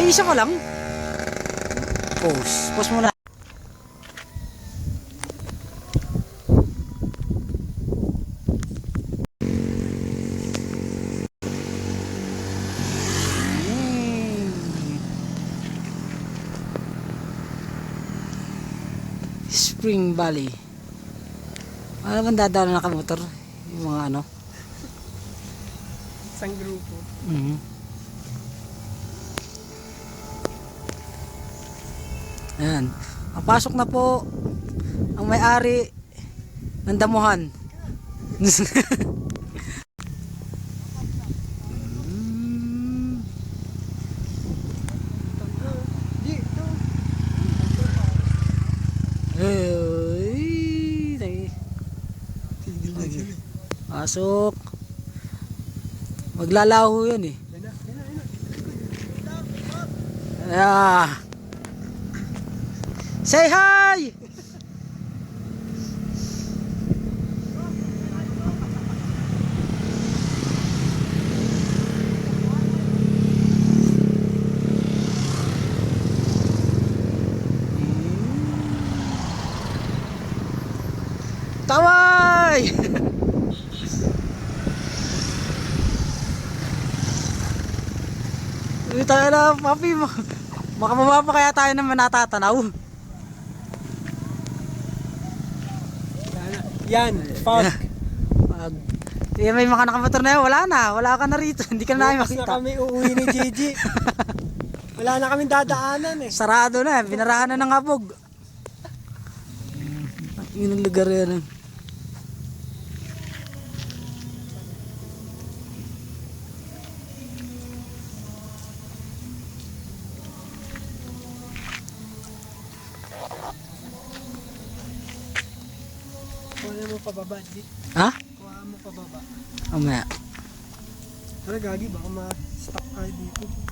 isa ka lang. Pause. Pause muna. Spring Valley. Ano bang dadaan na nakamotor? Yung mga ano? Isang grupo. Ayan. Papasok na po ang may-ari ng damuhan. Pasok. Maglalaho yan eh. Ah. Say hi. Taway. Uy, tayo na, papi. Makababa pa kaya tayo naman natatanaw. Yan, pag. Eh, may mga nakamotor na yun, wala na. Wala ka na rito, hindi ka na namin Bukas na makita. kami uuwi ni Gigi. Wala na kaming dadaanan eh. Sarado na, binarahan na ng abog. Yun ang lugar yan. Kuha mo pababa, G. Ha? Kuha mo pababa. Mamaya. Tara, gagi, baka ma-stop kayo dito.